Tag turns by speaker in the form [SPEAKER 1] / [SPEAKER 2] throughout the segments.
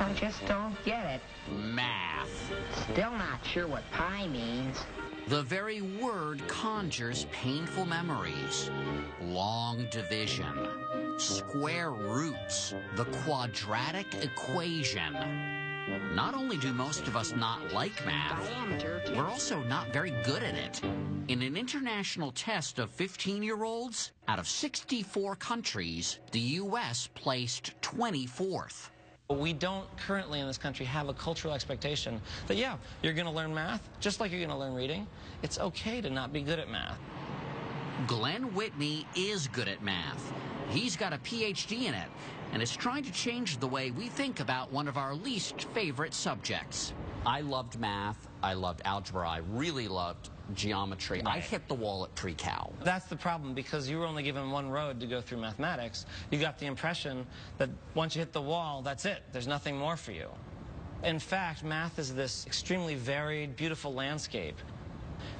[SPEAKER 1] I just don't get it.
[SPEAKER 2] Math.
[SPEAKER 1] Still not sure what pi means.
[SPEAKER 2] The very word conjures painful memories. Long division, square roots, the quadratic equation. Not only do most of us not like math, we're also not very good at it. In an international test of 15-year-olds, out of 64 countries, the U.S. placed 24th.
[SPEAKER 3] We don't currently in this country have a cultural expectation that, yeah, you're going to learn math, just like you're going to learn reading. It's okay to not be good at math.
[SPEAKER 2] Glenn Whitney is good at math. He's got a PhD in it, and is trying to change the way we think about one of our least favorite subjects. I loved math. I loved algebra. I really loved geometry.
[SPEAKER 3] Right.
[SPEAKER 2] I hit the wall at pre-cal.
[SPEAKER 3] That's the problem, because you were only given one road to go through mathematics. You got the impression that once you hit the wall, that's it. There's nothing more for you. In fact, math is this extremely varied, beautiful landscape.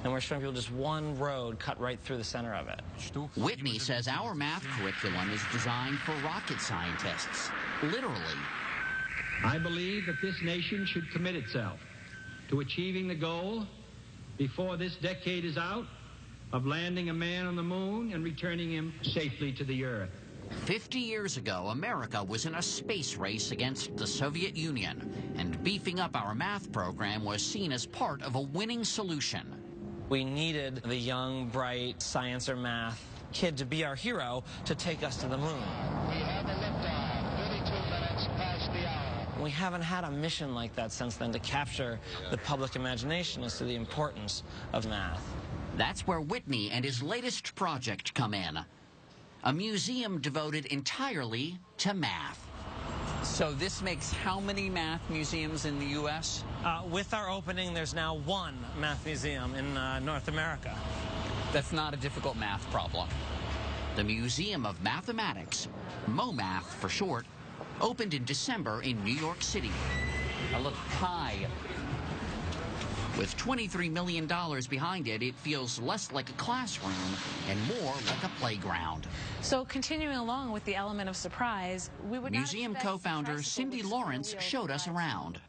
[SPEAKER 3] And we're showing people just one road cut right through the center of it.
[SPEAKER 2] Whitney says our math curriculum is designed for rocket scientists. Literally.
[SPEAKER 4] I believe that this nation should commit itself to achieving the goal before this decade is out of landing a man on the moon and returning him safely to the Earth.
[SPEAKER 2] 50 years ago, America was in a space race against the Soviet Union, and beefing up our math program was seen as part of a winning solution.
[SPEAKER 3] We needed the young, bright science or math kid to be our hero to take us to the moon.
[SPEAKER 5] We have a liftoff, 32 minutes past the hour.
[SPEAKER 3] We haven't had a mission like that since then to capture the public imagination as to the importance of math.
[SPEAKER 2] That's where Whitney and his latest project come in. A museum devoted entirely to math. So this makes how many math museums in the U.S.?
[SPEAKER 3] With our opening, there's now one math museum in North America.
[SPEAKER 2] That's not a difficult math problem. The Museum of Mathematics, MoMath for short, opened in December in New York City. A little pie. With $23 million behind it, it feels less like a classroom and more like a playground.
[SPEAKER 6] So continuing along with the element of surprise, we would
[SPEAKER 2] Museum co-founder Cindy Lawrence showed us around.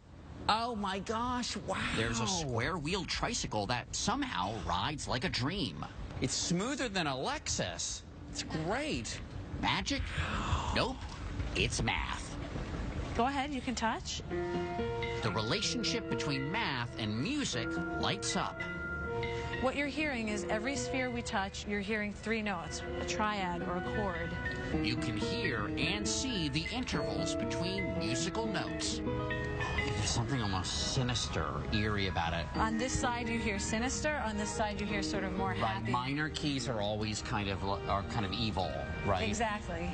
[SPEAKER 2] Oh my gosh, wow. There's a square-wheeled tricycle that somehow rides like a dream. It's smoother than a Lexus. It's great. Magic? Nope. It's math.
[SPEAKER 6] Go ahead, you can touch.
[SPEAKER 2] The relationship between math and music lights up.
[SPEAKER 6] What you're hearing is every sphere we touch, you're hearing three notes, a triad or a chord.
[SPEAKER 2] You can hear and see the intervals between musical notes. There's something almost sinister, eerie about it.
[SPEAKER 6] On this side you hear sinister, on this side you hear sort of more happy.
[SPEAKER 2] Right, minor keys are always kind of evil, right?
[SPEAKER 6] Exactly.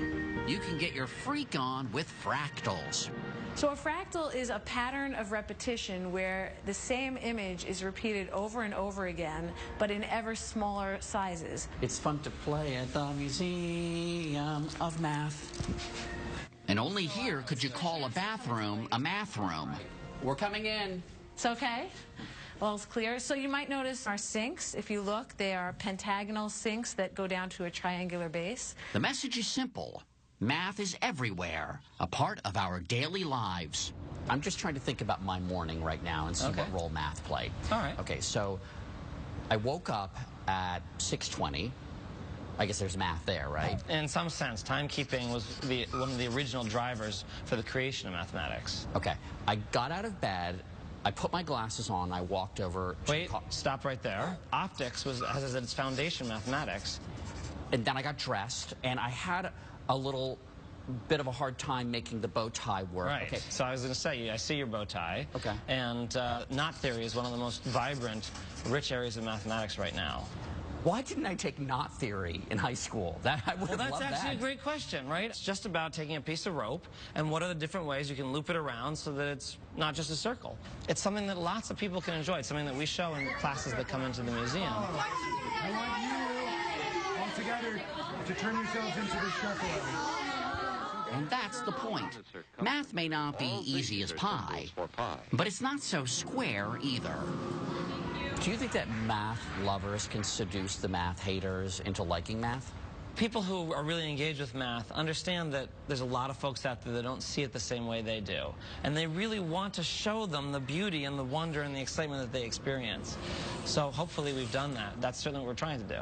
[SPEAKER 2] You can get your freak on with fractals.
[SPEAKER 6] So a fractal is a pattern of repetition where the same image is repeated over and over again, but in ever smaller sizes.
[SPEAKER 2] It's fun to play at the Museum of Math. And only here could you call a bathroom a math room. We're coming in.
[SPEAKER 6] It's okay? Well, it's clear. So you might notice our sinks. If you look, they are pentagonal sinks that go down to a triangular base.
[SPEAKER 2] The message is simple. Math is everywhere, a part of our daily lives. I'm just trying to think about my morning right now and see what role math played.
[SPEAKER 3] All right.
[SPEAKER 2] Okay, so I woke up at 6:20. I guess there's math there, right?
[SPEAKER 3] In some sense, timekeeping was one of the original drivers for the creation of mathematics.
[SPEAKER 2] Okay, I got out of bed, I put my glasses on, I walked over to
[SPEAKER 3] Wait, stop right there. Optics has its foundation mathematics.
[SPEAKER 2] And then I got dressed, and I had a little bit of a hard time making the bow tie work.
[SPEAKER 3] Right.
[SPEAKER 2] Okay.
[SPEAKER 3] So I was going to say, I see your bow tie.
[SPEAKER 2] Okay.
[SPEAKER 3] And knot theory is one of the most vibrant, rich areas of mathematics right now.
[SPEAKER 2] Why didn't I take knot theory in high school? I would have loved that.
[SPEAKER 3] Well, that's actually a great question, right? It's just about taking a piece of rope and what are the different ways you can loop it around so that it's not just a circle. It's something that lots of people can enjoy. It's something that we show in classes that come into the museum.
[SPEAKER 7] I want you all together to turn yourselves into the shuffle.
[SPEAKER 2] And that's the point. Math may not be easy as pie, but it's not so square either. Do you think that math lovers can seduce the math haters into liking math?
[SPEAKER 3] people who are really engaged with math understand that there's a lot of folks out there that don't see it the same way they do. And they really want to show them the beauty and the wonder and the excitement that they experience. So hopefully we've done that. That's certainly what we're trying to do.